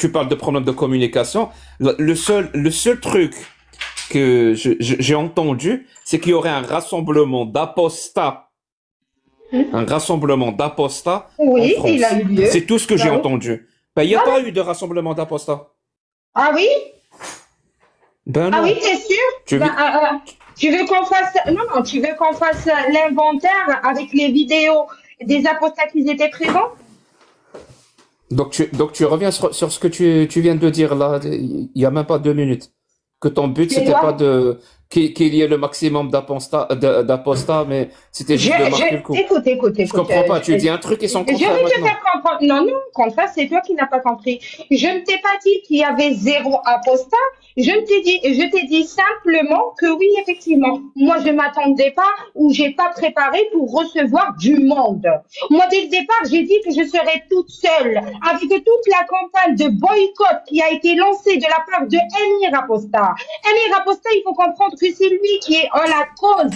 Tu parles de problème de communication. Le seul truc que j'ai entendu, c'est qu'il y aurait un rassemblement d'apostats. Un rassemblement d'apostats en Oui, il France. a eu lieu. C'est tout ce que j'ai Bah oui. entendu. Ben, il n'y a pas eu de rassemblement d'apostats. Ah oui? Ben Ah oui, non. t'es sûr? Tu Ben, vis- tu veux qu'on fasse, non, non, tu veux qu'on fasse l'inventaire avec les vidéos des apostats qui étaient présents? donc tu reviens sur ce que tu viens de dire là, il y a même pas 2 minutes. Que ton but, C'est c'était pas quoi? qu'il y ait le maximum d'apostats, mais c'était juste de marquer le coup. Écoute, Je écoute. comprends pas. Tu dis un truc et Je son vais contraire te maintenant. faire comprendre. Non, non, au contraire, c'est toi qui n'as pas compris. Je ne t'ai pas dit qu'il y avait zéro apostat. Je t'ai dit simplement que oui, effectivement. Moi, je m'attendais pas ou j'ai pas préparé pour recevoir du monde. Moi, dès le départ, j'ai dit que je serais toute seule avec toute la campagne de boycott qui a été lancée de la part de Emir Aposta. Emir Aposta, il faut comprendre que c'est lui qui est en la cause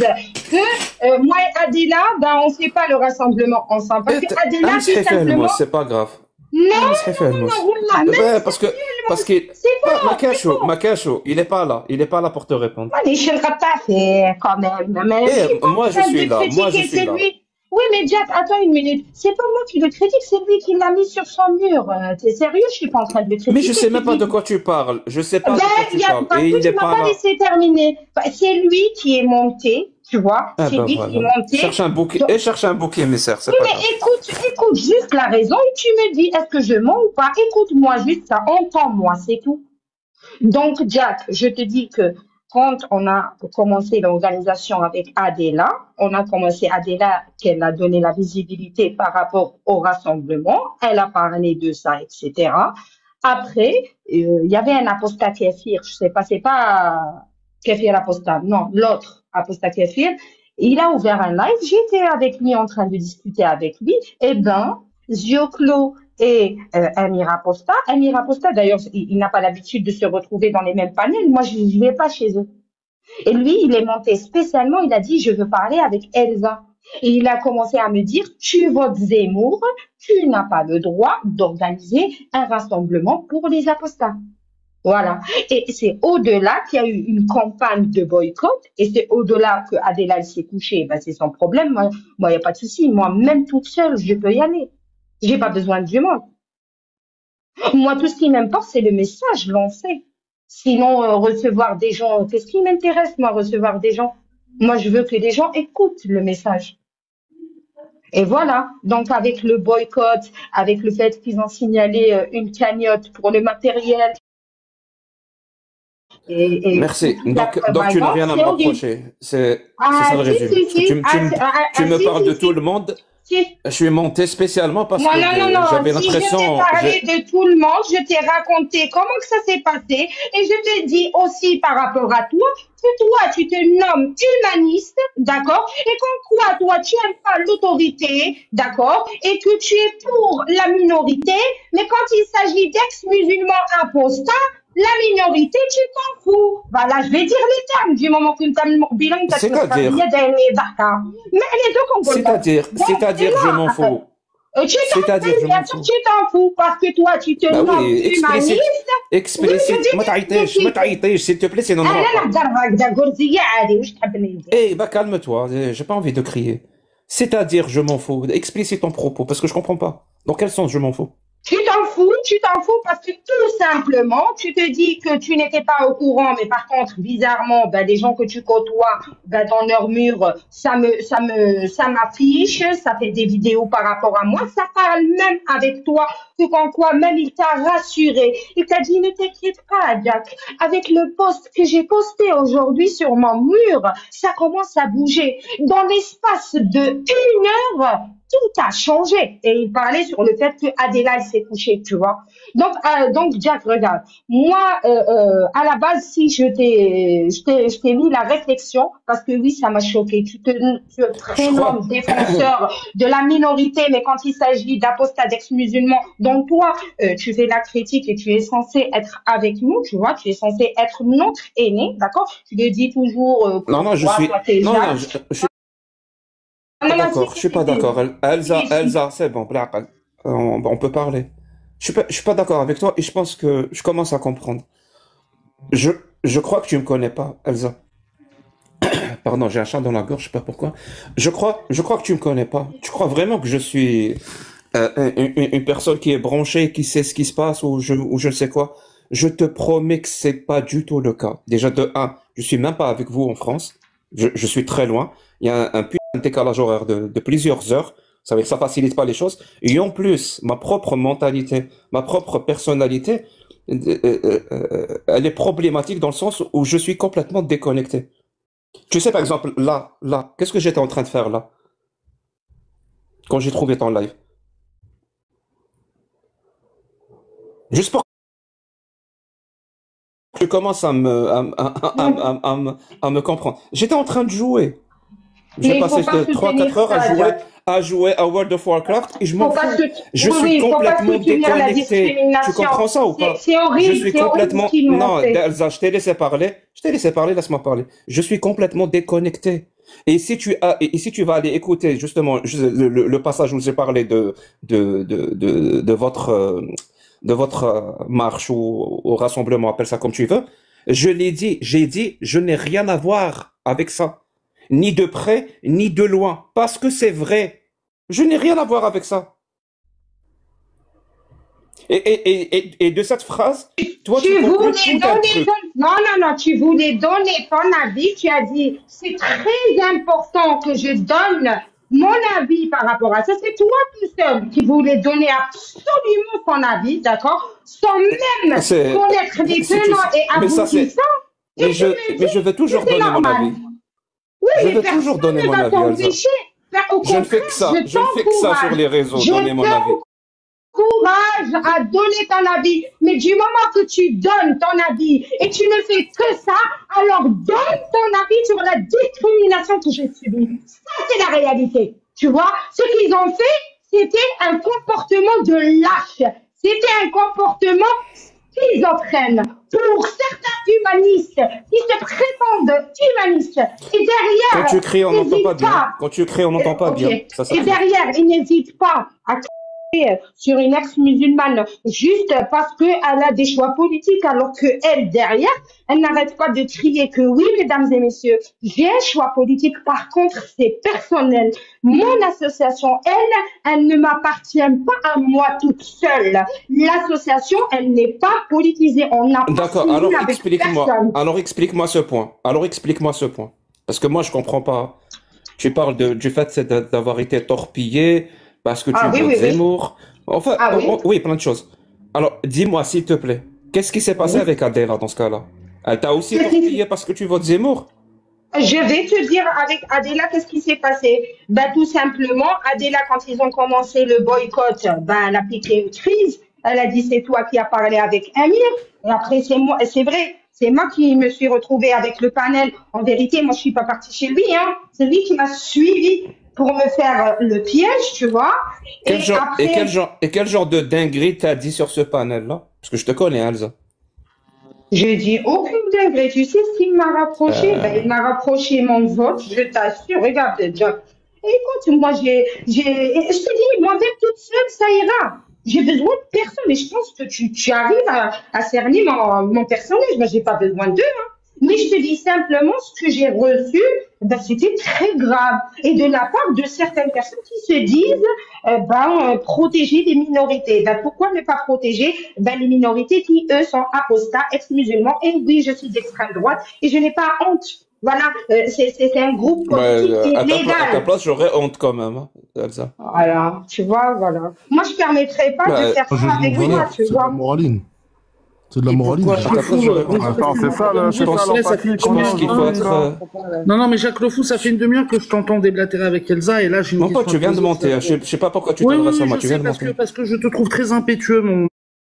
que moi et Adela, ben, on ne fait pas le rassemblement ensemble. Parce que Adela, tout امسحي فيه simplement, الموس, c'est pas grave. non, امسحي فيه non, الموس. wallah, même Ouais, si c'est ما faux, c'est كاشو faux. ما كاشو, il est pas là pour te répondre. Allez, je le fait quand même. Mais je Eh, suis pas en moi je train de suis le là, moi je critiquer, suis c'est là. lui. Oui, mais Jack, attends une minute. C'est pas moi qui le critique, c'est lui qui l'a mis sur son mur. T'es sérieux? Je suis pas en train de le Mais je critiquer, sais c'est même pas de lui. quoi tu parles. Je sais Ben, pas de quoi tu parles. parce Et que il tu est m'as pas pas là. laissé terminer. Ben, c'est lui qui est monté, tu vois. Ah C'est ben lui qui est voilà. monté. Cherche un bouc émissaire, c'est Oui, pas grave. mais écoute juste la raison et tu me dis est-ce que je mens ou pas. Écoute-moi juste ça, entends-moi, c'est tout. Donc, Jack, je te dis que quand on a commencé l'organisation avec Adela, on a commencé Adela, qu'elle a donné la visibilité par rapport au rassemblement, elle a parlé de ça, etc. Après, il y avait un apostat Kéfir, je sais pas, c'est pas Kéfir apostat, non, l'autre apostat Kéfir. Il a ouvert un live, j'étais avec lui en train de discuter avec lui. Eh ben, Zioclo et Amir Aposta. Amir Aposta, d'ailleurs, il n'a pas l'habitude de se retrouver dans les mêmes panels. Moi, je ne vais pas chez eux. Et lui, il est monté spécialement, il a dit, je veux parler avec Elsa. Et il a commencé à me dire, tu votes Zemmour, tu n'as pas le droit d'organiser un rassemblement pour les apostats. Voilà. Et c'est au-delà qu'il y a eu une campagne de boycott, et c'est au-delà que Adela elle s'est couchée, ben c'est son problème. Moi, il n'y a pas de souci. Moi, même toute seule, je peux y aller. J'ai pas besoin de monde. Moi, tout ce qui m'importe, c'est le message lancé. Sinon, recevoir des gens, qu'est-ce qui m'intéresse, moi, recevoir des gens? Moi, je veux que les gens écoutent le message. Et voilà. Donc, avec le boycott, avec le fait qu'ils ont signalé une cagnotte pour le matériel et Merci. toute la Donc tu n'as propagande, rien à me c'est horrible. reprocher. C'est ça Ah, le si, résumé. si, Parce que si. tu me parles de tout le Si. monde. Si. Je suis monté spécialement parce Non, que non, non, non. j'avais Si je t'ai l'impression, parlé de tout le monde, je t'ai raconté comment que ça s'est passé et je te dis aussi par rapport à toi que toi, tu te nommes humaniste, d'accord? Et qu'en quoi, toi, tu n'aimes pas l'autorité, d'accord? Et que tu es pour la minorité, mais quand il s'agit d'ex-musulmans apostats, la minorité, tu t'en fous. Voilà, je vais dire les termes du moment que tu as bilan, tu c'est-à-dire, as mais les deux Congolais. c'est-à-dire, je m'en fous. Tu t'en C'est-à-dire, fous, je bien m'en sûr, fous. tu t'en fous, parce que toi, tu te Bah nommes oui, humaniste. Oui, je explicite. dis ما explicite. تعيطيش, s'il te plaît, sinon on انا n'aura لا pas. نهضر هكذا قرزيه عادي واش تحب ندير. Eh, bah calme-toi, j'ai pas envie de crier. C'est-à-dire, je m'en fous. Explicite ton propos, parce que je comprends pas. Dans quel sens je m'en fous? Tu t'en fous parce que tout simplement, tu te dis que tu n'étais pas au courant, mais par contre, bizarrement, ben, les gens que tu côtoies, ben, dans leur mur, ça m'affiche, ça fait des vidéos par rapport à moi, ça parle même avec toi, que quand quoi, même il t'a rassuré, il t'a dit, ne t'inquiète pas, Jack, avec le post que j'ai posté aujourd'hui sur mon mur, ça commence à bouger. Dans l'espace de 1 heure, tout a changé. Et il parlait sur le fait que Adela elle s'est couchée, tu vois. Donc Jack, regarde, moi, à la base, si je t'ai mis la réflexion, parce que oui, ça m'a choqué. Tu te Je crois. prénommes défenseur de la minorité, mais quand il s'agit d'apostats d'ex-musulmans, donc toi, tu fais la critique et tu es censé être avec nous, tu vois, tu es censé être notre aîné, d'accord? Tu le dis toujours, Non, comme non, je quoi, suis. toi, t'es Non, jeune. non, je suis Non, pas non, si, d'accord. Je si, suis si, pas si. d'accord. Si, si. Elsa, c'est bon, بالعقل. On peut parler. je suis pas d'accord avec toi et je pense que je commence à comprendre. Je crois que tu me connais pas, Elsa. Pardon, j'ai un chat dans la gorge, je sais pas pourquoi. Je crois que tu me connais pas. Tu crois vraiment que je suis une personne qui est branchée, qui sait ce qui se passe ou je ne sais quoi. Je te promets que c'est pas du tout le cas. Déjà, de un, je suis même pas avec vous en France. Je suis très loin. Il y a un putain de décalage horaire de plusieurs heures. Ça veut dire que ça facilite pas les choses. Et en plus, ma propre mentalité, ma propre personnalité, elle est problématique dans le sens où je suis complètement déconnecté. Tu sais, par exemple, là, qu'est-ce que j'étais en train de faire là, quand j'ai trouvé ton live? Juste pour que tu commences à me comprendre. J'étais en train de jouer. J'ai Mais il faut passé pas 3-4 soutenir heures ça, Jack. à jouer à World of Warcraft et je m'en Faut pas fous. se... Je Oui, suis il faut pas complètement soutenir la déconnecté. Tu discrimination. comprends ça ou pas? C'est Je horrible, suis c'est horrible complètement... ce qu'ils nous Non, ont fait. Elsa, je t'ai laissé parler. Je t'ai laissé parler, laisse-moi parler. Je suis complètement déconnecté. Et si tu vas aller écouter justement le passage où j'ai parlé de votre marche ou au rassemblement, appelle ça comme tu veux, j'ai dit, je n'ai rien à voir avec ça. Ni de près, ni de loin. Parce que c'est vrai. Je n'ai rien à voir avec ça. Et de cette phrase, toi, tu Tu conclus voulais tout un donner truc. non, tu voulais donner ton avis. Tu as dit, c'est très important que je donne mon avis par rapport à ça. C'est toi tout seul qui voulais donner absolument ton avis, d'accord? Sans même C'est, connaître les si tu, tenants et mais ça, c'est, aboutissants. Et tu me mais je vais dis que toujours c'est donner mon normal. avis. Oui, Je mais vais personne toujours donner ne mon va avis, Elsa. t'empêcher. Au Je ne fais contraire, que ça. je Je ne fais que ça sur les réseaux, je donner mon avis. courage à donner ton avis. Mais du moment que tu donnes ton avis et tu ne fais que ça, alors donne ton avis sur la discrimination que j'ai subie. Ça, c'est la réalité. Tu vois, ce qu'ils ont fait, c'était un comportement de lâche. C'était un comportement schizophrène. Pour certains humanistes qui se prétendent humanistes, et Quand tu derrière, cries, on n'entend pas n'hésitent bien. pas. Quand tu cries, on n'entend pas Ok. bien. Ça Et fait. derrière, ils n'hésitent pas à crier sur une ex-musulmane juste parce qu'elle a des choix politiques, alors que elle, derrière, elle n'arrête pas de crier que oui, mesdames et messieurs, j'ai un choix politique. Par contre, c'est personnel. Mon association, elle ne m'appartient pas à moi toute seule. L'association, elle n'est pas politisée. On n'a pas D'accord. signé Alors avec explique-moi. personne. Alors explique-moi ce point. Alors explique-moi ce point. Parce que moi, je comprends pas. Tu parles du fait d'avoir été torpillé parce que tu Ah oui, votes oui, oui. Zemmour. Enfin, Ah oui. oui, plein de choses. Alors, dis-moi, s'il te plaît, qu'est-ce qui s'est passé Oui. avec Adela dans ce cas-là? Elle t'a aussi Qu'est-ce qui- torpillé parce que tu votes Zemmour? Je vais te dire avec Adela, qu'est-ce qui s'est passé? Ben, tout simplement, Adela, quand ils ont commencé le boycott, ben, elle a piqué une crise. Elle a dit, c'est toi qui as parlé avec Amir. Et après, c'est moi, c'est vrai, c'est moi qui me suis retrouvée avec le panel. En vérité, moi, je suis pas partie chez lui, hein. C'est lui qui m'a suivi pour me faire le piège, tu vois. Quel Et genre, après, quel genre de dinguerie t'as dit sur ce panel-là? Parce que je te connais, Elsa. j'ai dit aucune dinguerie. Tu sais ce qu'il m'a rapproché? Ben, il m'a rapproché mon vote, je t'assure. Regarde, John. Écoute, moi, je te dis, moi-même toute seule, ça ira. J'ai besoin de personne. Et je pense que tu arrives à cerner mon personnage. Moi, j'ai pas besoin d'eux, hein. Mais je te dis simplement ce que j'ai reçu, ben, c'était très grave. Et de la part de certaines personnes qui se disent, protéger les minorités. Ben, pourquoi ne pas protéger, ben, les minorités qui, eux, sont apostats, ex-musulmans. Et oui, je suis d'extrême droite et je n'ai pas honte. Voilà, c'est un groupe politique À ta illégal. place, j'aurais honte quand même, hein, Elsa. Voilà, tu vois, voilà. Moi, je ne permettrais pas de faire Moi, ça avec voilà, toi, tu c'est de la vois. moraline. C'est de la Et moraline. pourquoi À Jacques ta Le place, Fou, j'aurais honte. Attends, c'est ça l'empathie Je pense qu'il faut être... Non, mais Jacques Le Fou, ça fait une demi-heure que je t'entends déblatérer avec Elsa, et là j'ai une Mon question pote, tu à viens de poser, monter. ça- Je sais pas pourquoi tu Oui, t'adresses à oui, moi. je Tu viens sais, de monter. parce que je te trouve très impétueux,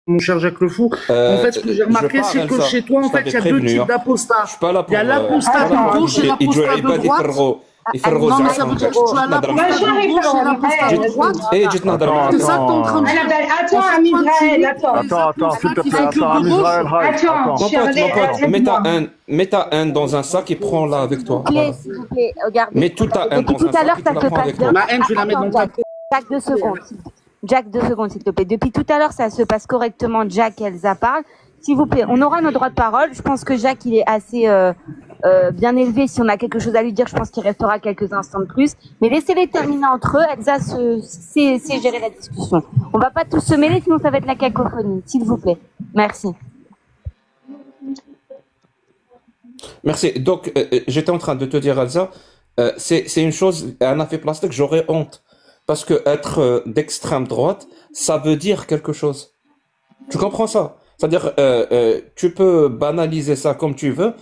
mon cher Jacques Le Fou. En fait, ce que j'ai remarqué, je pars, c'est que Elsa. chez toi, en Je fait, il y a t'avais deux prévenu, types hein. d'apostats. Je suis pas là pour... Il y a l'apostat de gauche et l'apostat de droite. Non, mais ça veut dire que tu as l'apostat de gauche et l'apostat de droite. Eh, dites-moi C'est ça que t'es en train de dire. Attends, Amisraël, attends. Attends, s'il te plaît, Attends, attends, Israël, Attends, Mon pote, Charlie, mets ta haine dans un sac et prends-la avec toi. Voilà. S'il vous plaît, regardez. Mets toute ta haine Depuis dans un tout à l'heure, sac et ça tu la se prends passe avec bien. toi. Ma haine, je vais la mettre dans ta... Chaque 2 secondes. Jack, 2 secondes, s'il te plaît. Depuis tout à l'heure, ça se passe correctement. Jack et Elsa parlent. S'il vous plaît, on aura nos droits de parole. Je pense que Jack, il est assez bien élevé. Si on a quelque chose à lui dire, je pense qu'il restera quelques instants de plus. Mais laissez-les terminer entre eux. Elsa sait gérer la discussion. On va pas tous se mêler, sinon ça va être la cacophonie. S'il vous plaît. Merci. Merci. Donc, j'étais en train de te dire, Elsa, c'est une chose, un effet plastique, j'aurais honte. Parce que être d'extrême droite, ça veut dire quelque chose. Tu comprends ça? C'est-à-dire, tu peux banaliser ça comme tu veux,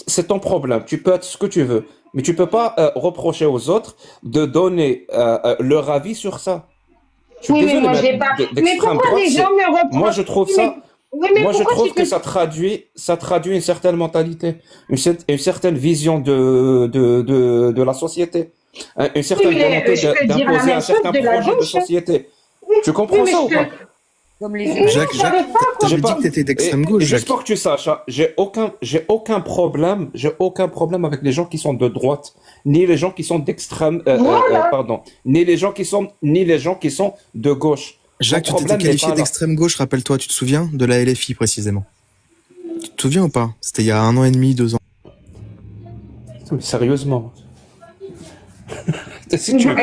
c'est ton problème. Tu peux être ce que tu veux, mais tu peux pas reprocher aux autres de donner leur avis sur ça. Je suis désolé, mais moi, j'ai pas. Mais pourquoi les gens me reprochent? Moi, je trouve ça. Moi, je trouve que ça traduit une certaine mentalité, une certaine vision de la société, une certaine volonté d'imposer un certain projet de société. Tu comprends ça ou pas? Jacques, t'avais dit que t'étais d'extrême gauche. Juste pour que tu saches, hein, j'ai aucun problème avec les gens qui sont de droite, ni les gens qui sont d'extrême, ni les gens qui sont de gauche. Jacques, tu t'étais qualifié d'extrême gauche, rappelle-toi, tu te souviens de la LFI précisément? Tu te souviens ou pas? C'était il y a 1 an et demi, 2 ans. Sérieusement. Si tu veux.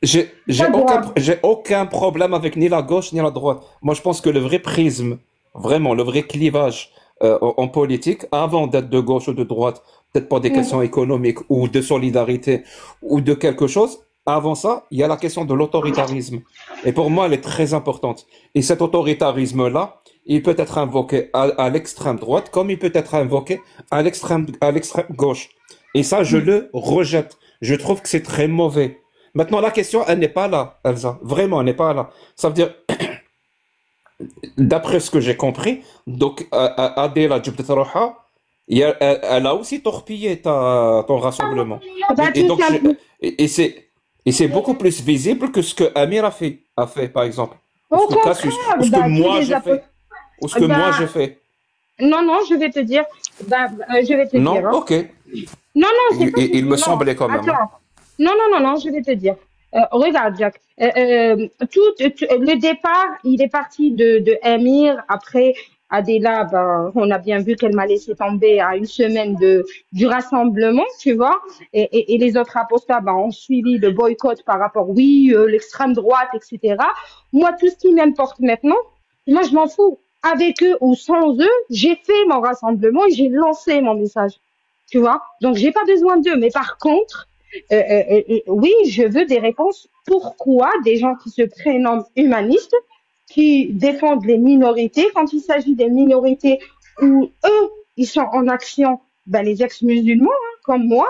J'ai aucun problème avec ni la gauche ni la droite. Moi, je pense que le vrai prisme, vraiment, le vrai clivage en politique, avant d'être de gauche ou de droite, peut-être pour des questions économiques ou de solidarité ou de quelque chose, avant ça, il y a la question de l'autoritarisme. Et pour moi, elle est très importante. Et cet autoritarisme-là, il peut être invoqué à l'extrême droite comme il peut être invoqué à l'extrême gauche. Et ça, je le rejette. Je trouve que c'est très mauvais. Maintenant, la question, elle n'est pas là, Elsa. Vraiment, elle n'est pas là. Ça veut dire, d'après ce que j'ai compris, donc, Adela Djibdetaroha, elle a aussi torpillé ton rassemblement. Et c'est beaucoup plus visible que ce que Amir a fait, par exemple. Ou ce que moi j'ai fait. Ou ce que moi j'ai fait. Non, je vais te dire. Non, dire, hein. Ok. Non, c'est pas il me semblait quand même. Attends. Non, je vais te dire. Regarde, Jack. Le départ, il est parti de Amir. Après, Adela, on a bien vu qu'elle m'a laissé tomber à 1 semaine du rassemblement, tu vois. Et les autres apostats, ont suivi le boycott par rapport, l'extrême droite, etc. Moi, tout ce qui m'importe maintenant, moi, je m'en fous. Avec eux ou sans eux, j'ai fait mon rassemblement et j'ai lancé mon message. Tu vois? Donc, j'ai pas besoin d'eux. Mais par contre, oui, je veux des réponses. Pourquoi des gens qui se prénomment humanistes, qui défendent les minorités, quand il s'agit des minorités où eux, ils sont en action, les ex-musulmans, comme moi,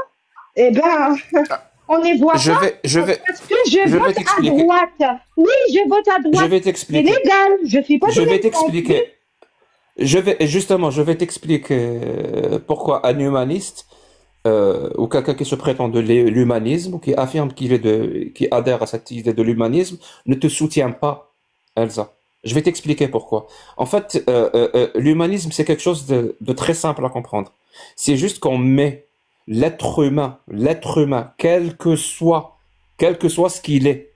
on les voit pas. Parce que je vote à droite. Oui, je vote à droite. Je vais t'expliquer. C'est légal. Je suis pas. Je vais t'expliquer. Je vais t'expliquer pourquoi un humaniste ou quelqu'un qui se prétend de l'humanisme ou qui affirme qui adhère à cette idée de l'humanisme ne te soutient pas, Elsa. Je vais t'expliquer pourquoi. En fait, l'humanisme, c'est quelque chose de très simple à comprendre. C'est juste qu'on met l'être humain, quel que soit ce qu'il est,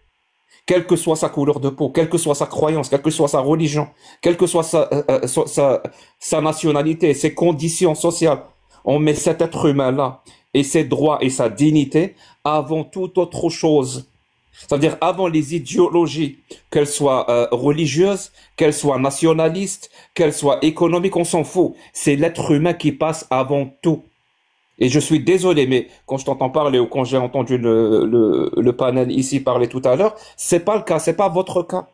quelle que soit sa couleur de peau, quelle que soit sa croyance, quelle que soit sa religion, quelle que soit sa nationalité, ses conditions sociales, on met cet être humain-là et ses droits et sa dignité avant toute autre chose. C'est-à-dire avant les idéologies, qu'elles soient religieuses, qu'elles soient nationalistes, qu'elles soient économiques, on s'en fout. C'est l'être humain qui passe avant tout. Et je suis désolé, mais quand je t'entends parler ou quand j'ai entendu le panel ici parler tout à l'heure, c'est pas le cas, c'est pas votre cas.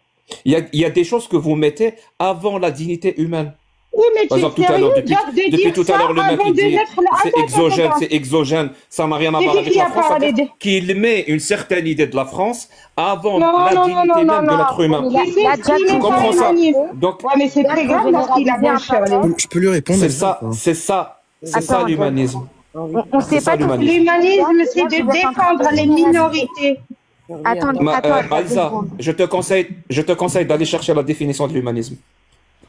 Il y a des choses que vous mettez avant la dignité humaine. Oui, mais par exemple, depuis tout à l'heure, le mec il dit c'est exogène, ça n'a rien à voir avec la France, qu'il met une certaine idée de la France avant la dignité même de l'être humain. Tu comprends ça? Donc, mais c'est très grave parce qu'il a bien cherché. Je peux lui répondre. C'est ça l'humanisme. On sait pas l'humanisme, c'est de défendre les minorités. Attends, Elsa, je te conseille d'aller chercher la définition de l'humanisme.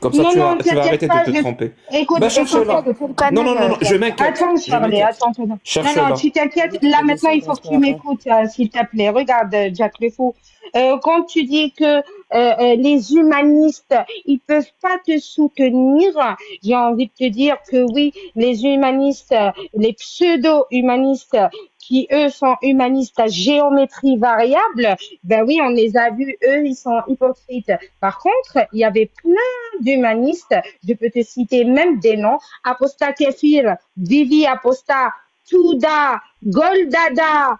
Comme ça, Non, non, tu vas arrêter pas, de te tromper. Écoute, Ben, cherche-la. Non, non, non, non, je m'inquiète. Attends, Charlie, attends. Non, Cherche-la. non, tu t'inquiètes. Là, maintenant, il faut que tu m'écoutes, s'il te plaît. Regarde, Jack le Fou. Quand tu dis que les humanistes, ils peuvent pas te soutenir, j'ai envie de te dire que oui, les humanistes, les pseudo-humanistes, qui eux sont humanistes à géométrie variable, ben oui, on les a vus, eux, ils sont hypocrites. Par contre, il y avait plein d'humanistes, je peux te citer même des noms, Aposta Kefir, Vivi Aposta, Touda, Goldada,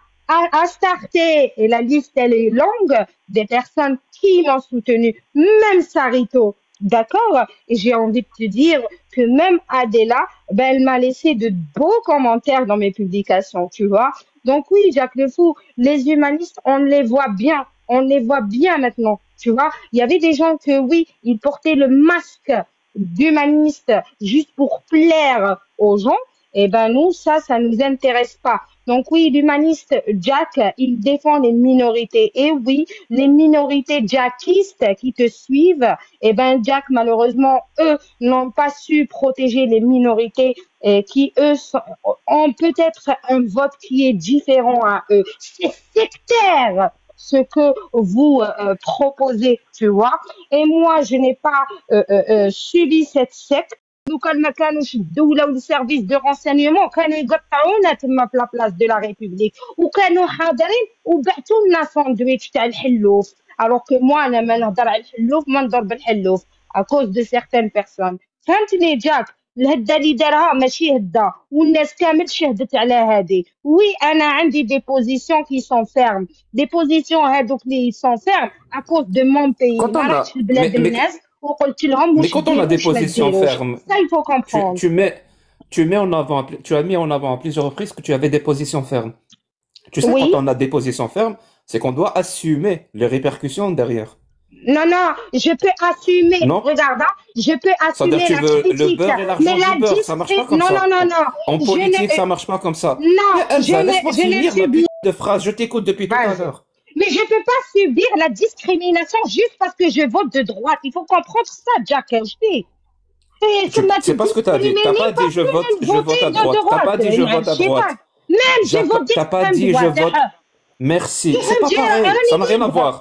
Astarté, et la liste elle est longue, des personnes qui m'ont soutenu, même Sarito, d'accord? Et j'ai envie de te dire que même Adela, ben, elle m'a laissé de beaux commentaires dans mes publications, tu vois? Donc oui, Jacques Le Fou, les humanistes, on les voit bien maintenant, tu vois? Il y avait des gens que oui, ils portaient le masque d'humaniste juste pour plaire aux gens, et ben nous, ça nous intéresse pas. Donc oui, l'humaniste Jack, il défend les minorités. Et oui, les minorités jackistes qui te suivent, eh ben Jack, malheureusement, eux n'ont pas su protéger les minorités et qui, eux, ont peut-être un vote qui est différent à eux. C'est sectaire ce que vous proposez, tu vois. Et moi, je n'ai pas subi cette secte. لو كان ما كانوش الدولة والسيرفيس دو رونسينيومون كانوا يقطعونا تما في لابلاص دو لا ريبوبليك وكانوا حاضرين وبعثوا لنا ساندويتش تاع الحلوف الوغ كو موا انا ما نهضر على الحلوف ما نضرب الحلوف اكوز دو سيغتان بيرسون فهمتني جاك الهده اللي دارها ماشي هده والناس كامل شهدت على هذه وي انا عندي دي بوزيسيون كي سون فيرم دي بوزيسيون هذوك اللي سون فيرم اكوز دو مون بيي ما راحش لبلاد الناس. Mais quand on a des positions fermes, ça il faut comprendre. Tu as mis en avant à plusieurs reprises que tu avais des positions fermes. Tu sais, quand on a des positions fermes, c'est qu'on doit assumer les répercussions derrière. Non, non, je peux assumer. Non. Regarde, je peux assumer la critique. Le beurre et l'argent du beurre, ça marche pas comme ça. Non. En politique, ça marche pas comme ça. Non, laisse-moi finir ma putain de phrase. Je t'écoute depuis tout à l'heure. Mais je ne peux pas subir la discrimination juste parce que je vote de droite. Il faut comprendre ça, Jack. C'est pas ce que tu as dit. Tu n'as pas dit je vote à droite. Tu n'as pas dit je vote à droite. Même je vote Tu n'as pas dit je vote. Merci. C'est pas pareil. Ça n'a rien à voir.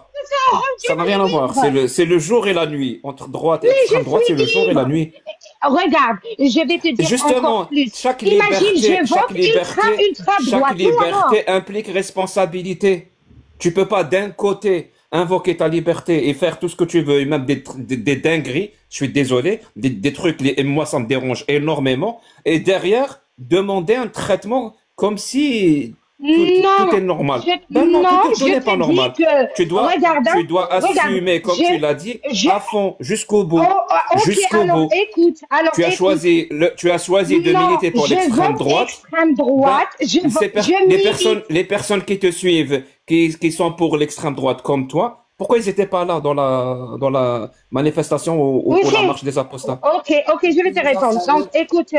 Ça n'a rien à voir. C'est le jour et la nuit. Entre droite et extrême droite, c'est le jour et la nuit. Regarde, je vais te dire justement, encore plus. Chaque liberté implique responsabilité. Tu peux pas d'un côté invoquer ta liberté et faire tout ce que tu veux, et même des dingueries, je suis désolé, des trucs, et moi ça me dérange énormément, et derrière, demander un traitement comme si tout est normal. Tout n'est pas normal. Tu dois assumer, comme tu l'as dit, à fond, jusqu'au bout. Jusqu'au bout. Écoute, tu as choisi de militer pour l'extrême droite. Les personnes qui te suivent, qui sont pour l'extrême droite comme toi, pourquoi ils n'étaient pas là dans la manifestation ou la marche des apostats? Ok, je vais te répondre. Donc, écoute,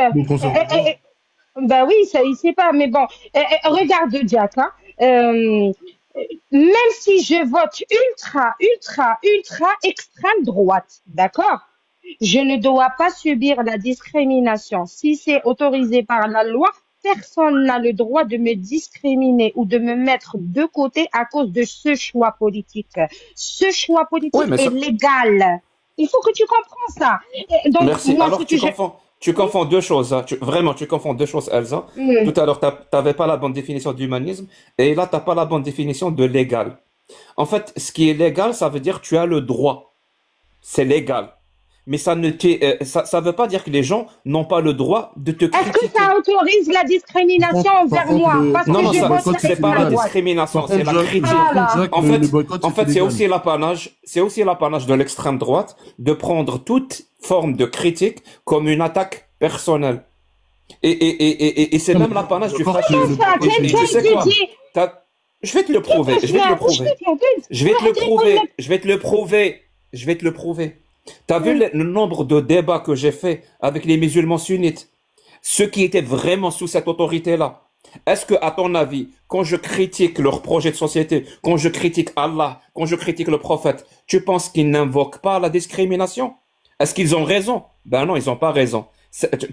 bah oui, ça, il sait pas, mais bon, regarde Jack, hein, même si je vote ultra extrême droite, d'accord, je ne dois pas subir la discrimination. Si c'est autorisé par la loi, personne n'a le droit de me discriminer ou de me mettre de côté à cause de ce choix politique. Ce choix politique est légal. Il faut que tu comprends ça. Donc, merci. Moi, alors, tu confonds deux choses. Hein. Tu confonds deux choses, Elsa. Tout à l'heure, tu n'avais pas la bonne définition d'humanisme. Et là, tu n'as pas la bonne définition de légal. En fait, ce qui est légal, ça veut dire que tu as le droit. C'est légal. Mais ça ne veut pas dire que les gens n'ont pas le droit de te critiquer. Est-ce que ça autorise la discrimination envers moi? Non, c'est pas la discrimination, c'est la critique. En fait, c'est aussi l'apanage de l'extrême droite de prendre toute forme de critique comme une attaque personnelle. Et c'est même l'apanage du fascisme. Tu sais quoi? Je vais te le prouver. Je vais te le prouver. T'as vu le nombre de débats que j'ai fait avec les musulmans sunnites, ceux qui étaient vraiment sous cette autorité-là. Est-ce que, à ton avis, quand je critique leur projet de société, quand je critique Allah, quand je critique le prophète, tu penses qu'ils n'invoquent pas la discrimination? Est-ce qu'ils ont raison? Ben non, ils n'ont pas raison.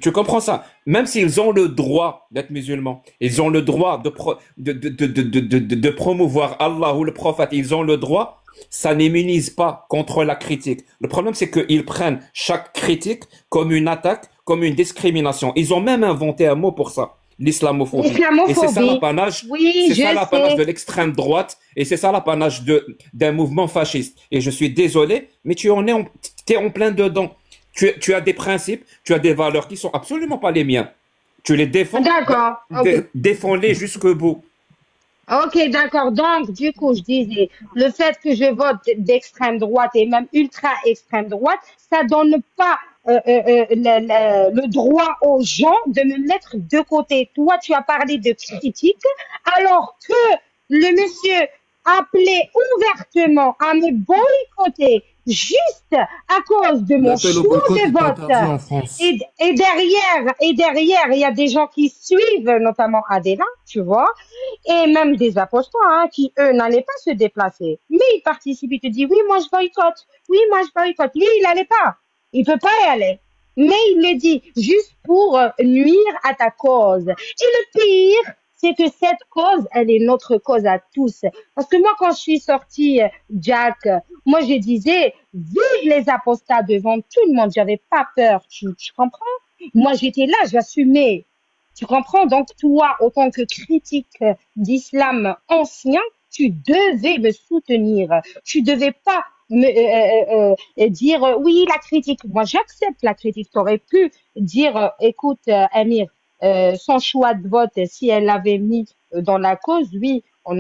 Tu comprends ça? Même s'ils ont le droit d'être musulmans, ils ont le droit de promouvoir Allah ou le prophète, ils ont le droit, ça n'immunise pas contre la critique. Le problème, c'est qu'ils prennent chaque critique comme une attaque, comme une discrimination. Ils ont même inventé un mot pour ça. L'islamophobie. Et c'est ça l'apanage, de l'extrême droite, et c'est ça l'apanage d'un mouvement fasciste. Et je suis désolé, mais t'es en plein dedans. Tu as des principes, tu as des valeurs qui sont absolument pas les miens. Tu les défends. D'accord. Okay. Défends-les jusqu'au bout. Ok, d'accord. Donc, du coup, je disais, le fait que je vote d'extrême droite et même ultra extrême droite, ça donne pas le droit aux gens de me mettre de côté. Toi, tu as parlé de critique, alors que le monsieur appelait ouvertement à me boycotter juste à cause de mon choix de vote. Et derrière, il y a des gens qui suivent, notamment Adela, tu vois, et même des apostants, qui, eux, n'allaient pas se déplacer. Mais ils participent, ils te disent, oui, moi, je boycotte. Oui, moi, je boycotte. Lui, il n'allait pas. Il peut pas y aller. Mais il le dit juste pour nuire à ta cause. Et le pire, c'est que cette cause, elle est notre cause à tous. Parce que moi, quand je suis sortie, Jack, moi, je disais, vive les apostats devant tout le monde. J'avais pas peur. Tu comprends? Moi, j'étais là, j'assumais. Tu comprends? Donc, toi, autant que critique d'islam ancien, tu devais me soutenir. Tu devais pas dire oui, la critique. Moi, j'accepte la critique. Tu aurais pu dire, écoute, Amir, son choix de vote, si elle l'avait mis dans la cause, oui, on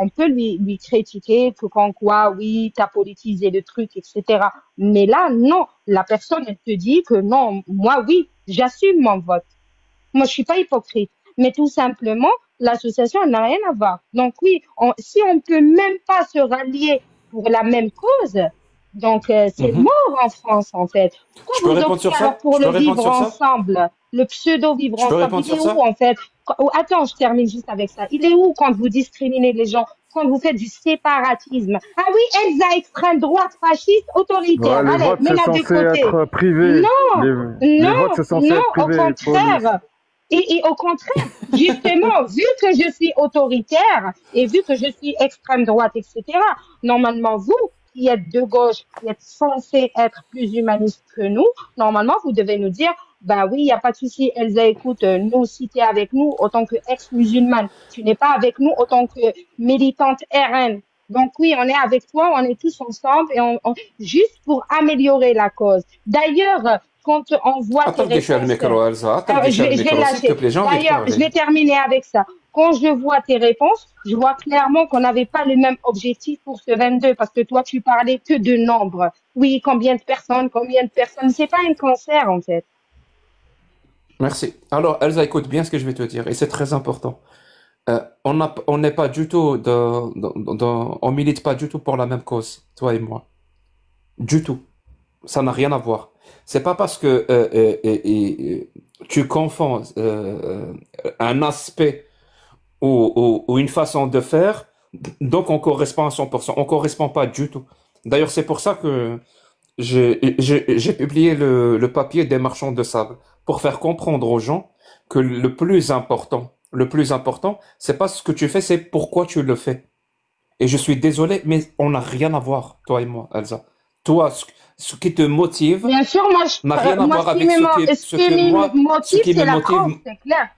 peut lui critiquer que quand quoi, oui, t'as politisé le truc, etc. Mais là, non, la personne, elle te dit que non, moi, oui, j'assume mon vote. Moi, je suis pas hypocrite. Mais tout simplement, l'association n'a rien à voir. Donc oui, si on peut même pas se rallier pour la même cause, donc c'est mort en France, en fait. Pourquoi vous optez alors pour le vivre ensemble? Le pseudo-vivre ensemble, il est où, en fait? Attends, je termine juste avec ça. Il est où quand vous discriminez les gens, quand vous faites du séparatisme? Ah oui, Elsa, extrême droite, fasciste, autoritaire. Ouais, allez, mets-la de côté. Être privé. Non, les votes, c'est censé être privé, au contraire. Et au contraire, justement, vu que je suis autoritaire et vu que je suis extrême droite, etc., normalement, vous, qui êtes de gauche, qui êtes censés être plus humanistes que nous, normalement, vous devez nous dire, bah oui, il n'y a pas de souci, Elsa, écoute, nous, si tu es avec nous, autant que ex-musulmane, tu n'es pas avec nous, autant que militante RN. Donc oui, on est avec toi, on est tous ensemble, et juste pour améliorer la cause. D'ailleurs, quand on voit tes réponses... D'ailleurs, je vais terminer avec ça. Quand je vois tes réponses, je vois clairement qu'on n'avait pas le même objectif pour ce 22, parce que toi, tu parlais que de nombre. Oui, combien de personnes, c'est pas un cancer, en fait. Merci. Alors, Elsa, écoute bien ce que je vais te dire, et c'est très important. On n'est pas du tout on milite pas du tout pour la même cause, toi et moi. Du tout. Ça n'a rien à voir. C'est pas parce que tu confonds un aspect ou une façon de faire, donc on correspond à 100%. On correspond pas du tout. D'ailleurs, c'est pour ça que j'ai publié le papier des marchands de sable pour faire comprendre aux gens que le plus important, c'est pas ce que tu fais, c'est pourquoi tu le fais. Et je suis désolé, mais on n'a rien à voir, toi et moi, Elsa. Toi, ce qui te motive, bien sûr, moi, n'a rien à voir avec ce qui me motive, c'est la France, c'est clair.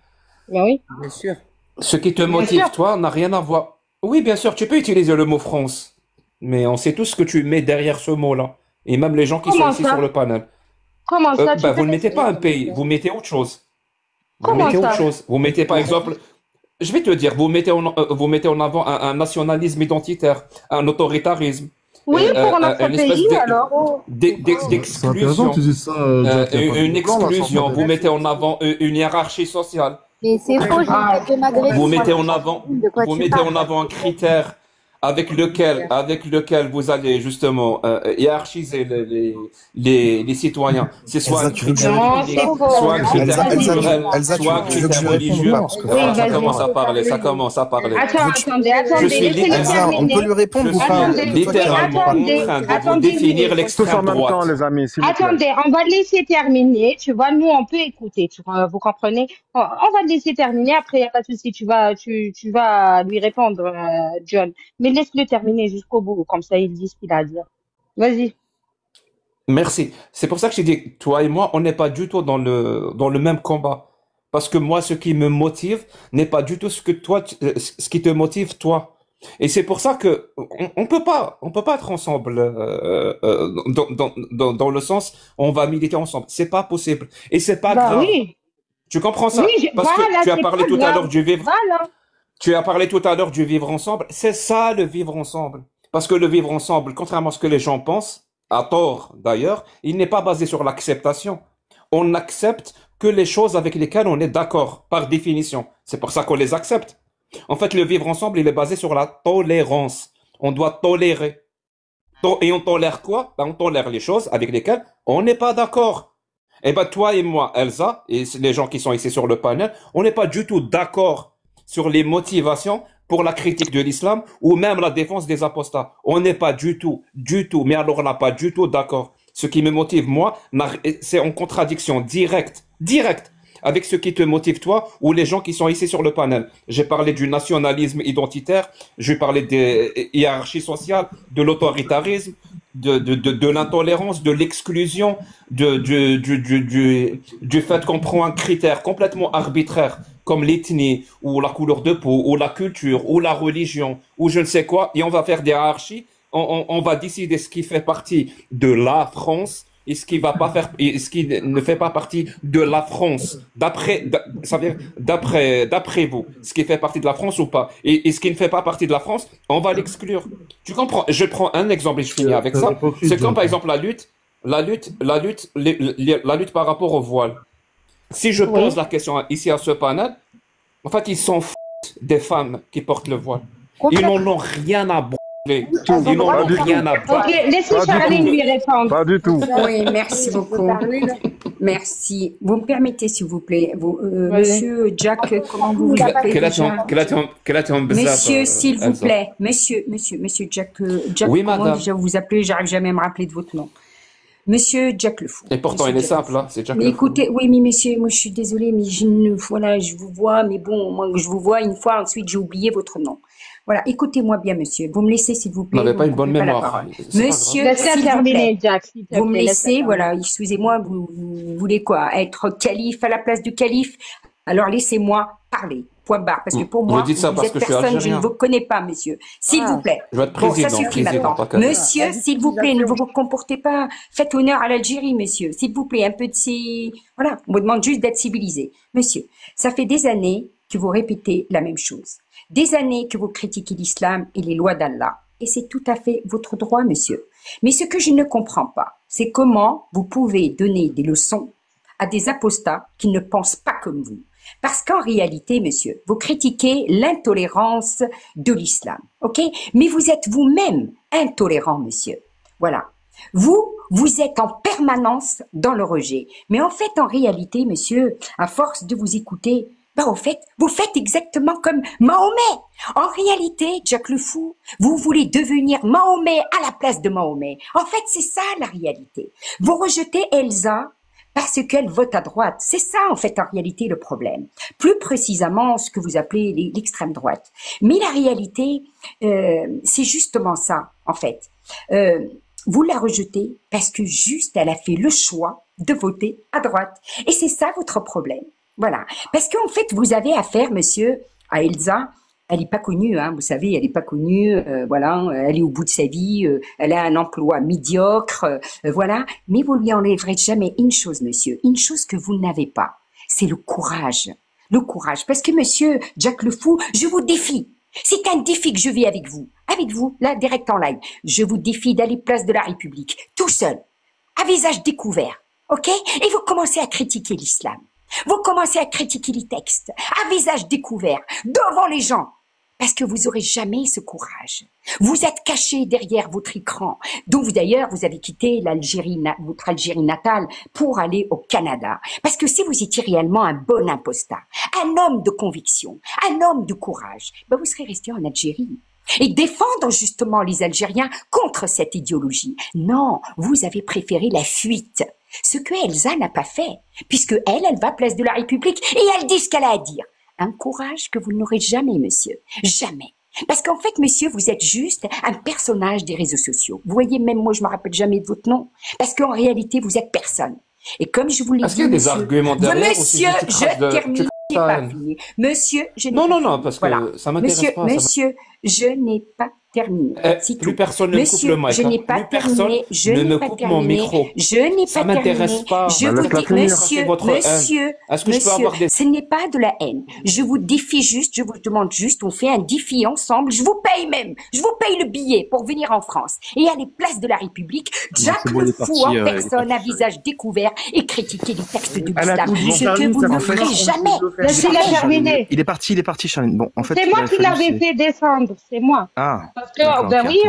Oui, bien sûr. Ce qui te motive, toi, n'a rien à voir. Oui, bien sûr, tu peux utiliser le mot France, mais on sait tout ce que tu mets derrière ce mot-là. Et même les gens qui sont ici sur le panel. Comment ça? Vous ne mettez pas un pays, vous mettez autre chose. Vous mettez autre chose. Vous mettez par exemple, je vais te dire, vous mettez en avant un nationalisme identitaire, un autoritarisme. Oui, pour notre pays, alors. D'exclusion. Une exclusion. Vous mettez en avant une hiérarchie sociale. Mais c'est faux, Vous mettez en avant un critère avec lequel vous allez justement hiérarchiser les citoyens. C'est soit un critère ethnique, soit un critère culturel, soit un critère religieux. Ça commence à parler, ça commence à parler. Attendez, Je suis on peut lui répondre ou pas? littéralement en train de vous définir Tous en l'extrême même temps, droite. les amis, s'il vous plaît. Attendez, on va le laisser terminer. Tu vois, nous, on peut écouter. Vous comprenez? On va le laisser terminer. Après, il n'y a pas de souci. Tu vas lui répondre, John. Mais laisse-le terminer jusqu'au bout. Comme ça, il dit ce qu'il a à dire. Vas-y. Merci. C'est pour ça que j'ai dit, toi et moi, on n'est pas du tout dans le même combat. Parce que moi, ce qui me motive n'est pas du tout ce qui te motive, toi. Et c'est pour ça que on peut pas être ensemble dans le sens on va militer ensemble. C'est pas possible et c'est pas grave. Oui. Tu comprends ça? Oui, Parce voilà, que tu as c'est parlé pas tout à grave. l'heure du vivre. Voilà. Tu as parlé tout à l'heure du vivre ensemble. C'est ça le vivre ensemble. Parce que le vivre ensemble, contrairement à ce que les gens pensent, à tort d'ailleurs, il n'est pas basé sur l'acceptation. On accepte que les choses avec lesquelles on est d'accord, par définition. C'est pour ça qu'on les accepte. En fait, le vivre ensemble, il est basé sur la tolérance. On doit tolérer. Et on tolère quoi? On tolère les choses avec lesquelles on n'est pas d'accord. Eh ben, toi et moi, Elsa, et les gens qui sont ici sur le panel, on n'est pas du tout d'accord sur les motivations pour la critique de l'islam ou même la défense des apostats. On n'est pas du tout, mais alors on n'a pas du tout d'accord. Ce qui me motive, moi, c'est en contradiction directe avec ce qui te motive toi ou les gens qui sont ici sur le panel. J'ai parlé du nationalisme identitaire, j'ai parlé des hiérarchies sociales, de l'autoritarisme, de l'intolérance, de l'exclusion, du fait qu'on prend un critère complètement arbitraire comme l'ethnie ou la couleur de peau ou la culture ou la religion ou je ne sais quoi et on va faire des hiérarchies, on va décider ce qui fait partie de la France et ce qui va pas faire, et ce qui ne fait pas partie de la France, d'après vous, ce qui fait partie de la France ou pas, et ce qui ne fait pas partie de la France, on va l'exclure. Tu comprends? Je prends un exemple et je finis avec ça. C'est comme par exemple la lutte par rapport au voile. Si je pose la question ici à ce panel, en fait, ils s'en foutent des femmes qui portent le voile. Ils n'en ont rien à branler. Ils n'en ont rien à battre. Ok, laissez Charline lui répondre. Pas du tout. Oui, merci beaucoup. Merci. Vous me permettez, s'il vous plaît, Monsieur Jack, comment vous vous appelez déjà? Monsieur, s'il vous plaît. Monsieur Jack, oui, comment madame. déjà vous appelez? J'arrive jamais à me rappeler de votre nom. Monsieur Jack Le Fou. Et pourtant, il est simple, hein, c'est Jack Mais Le Fou. écoutez, oui, mais monsieur, moi je suis désolée, mais je vous vois, mais bon, moi je vous vois une fois, ensuite j'ai oublié votre nom. Voilà, écoutez-moi bien, monsieur. Vous me laissez, s'il vous plaît. Vous n'avez pas une bonne mémoire. Monsieur, Laissez terminer, Jack. Vous me laissez, voilà, excusez-moi, vous voulez quoi? Être calife à la place du calife? Alors laissez-moi parler. Point barre. Parce que pour moi, vous dites ça parce êtes que je suis personne, je algérien. ne vous connais pas, monsieur. S'il vous plaît. Je vais être Bon, président. ça suffit président, maintenant. pas calife. Monsieur, s'il vous plaît, ne vous comportez pas. Faites honneur à l'Algérie, monsieur. S'il vous plaît, un peu de voilà, on vous demande juste d'être civilisé. Monsieur, ça fait des années que vous répétez la même chose. Des années que vous critiquez l'islam et les lois d'Allah. Et c'est tout à fait votre droit, monsieur. Mais ce que je ne comprends pas, c'est comment vous pouvez donner des leçons à des apostats qui ne pensent pas comme vous. Parce qu'en réalité, monsieur, vous critiquez l'intolérance de l'islam, ok? Mais vous êtes vous-même intolérant, monsieur. Voilà. Vous êtes en permanence dans le rejet. Mais en fait, en réalité, monsieur, à force de vous écouter, au fait, vous faites exactement comme Mahomet. En réalité, Jack Le Fou, vous voulez devenir Mahomet à la place de Mahomet. En fait, c'est ça la réalité. Vous rejetez Elsa parce qu'elle vote à droite. C'est ça, en fait, en réalité, le problème. Plus précisément, ce que vous appelez l'extrême droite. Mais la réalité, c'est justement ça, en fait. Vous la rejetez parce que juste, elle a fait le choix de voter à droite. Et c'est ça votre problème. Voilà. Parce qu'en fait, vous avez affaire, monsieur, à Elsa. Elle n'est pas connue, hein, vous savez, elle n'est pas connue, voilà, elle est au bout de sa vie, elle a un emploi médiocre, voilà. Mais vous lui enlèverez jamais une chose, monsieur, une chose que vous n'avez pas, c'est le courage. Le courage. Parce que monsieur Jack Le Fou, je vous défie. C'est un défi que je vis avec vous, là, direct en live. Je vous défie d'aller place de la République, tout seul, à visage découvert, ok? Et vous commencez à critiquer l'islam. Vous commencez à critiquer les textes, à visage découvert, devant les gens. Parce que vous aurez jamais ce courage. Vous êtes caché derrière votre écran, dont vous d'ailleurs, vous avez quitté l'Algérie, votre Algérie natale pour aller au Canada. Parce que si vous étiez réellement un bon imposteur, un homme de conviction, un homme de courage, ben vous serez resté en Algérie. Et défendre justement les Algériens contre cette idéologie. Non, vous avez préféré la fuite. Ce que Elsa n'a pas fait, puisque elle va place de la République et elle dit ce qu'elle a à dire. Un courage que vous n'aurez jamais, monsieur. Jamais. Parce qu'en fait, monsieur, vous êtes juste un personnage des réseaux sociaux. Vous voyez, même moi, je me rappelle jamais de votre nom. Parce qu'en réalité, vous êtes personne. Et comme je vous l'ai dit, est-ce qu'il y a des arguments derrière monsieur, je termine. Monsieur, je n'ai pas fini. Non, parce que ça m'intéresse pas. Monsieur, je n'ai pas terminé. Plus personne ne me coupe le mic. Je n'ai pas terminé. Je n'ai pas terminé. Je n'ai pas terminé. Je vous dis, monsieur, est-ce que je peux avoir des... ce n'est pas de la haine. Je vous défie juste, je vous demande juste, on fait un défi ensemble. Je vous paye même. Je vous paye le billet pour venir en France. Et aller place de la République, Jack le fou en personne, à visage découvert, et critiquer les textes de Gustave. Ce que vous ne ferez jamais. Laissez-la terminer. Il est parti, Charline. Bon, en fait. C'est moi qui l'avais fait descendre, c'est moi. Ah. Parce que, ben oui,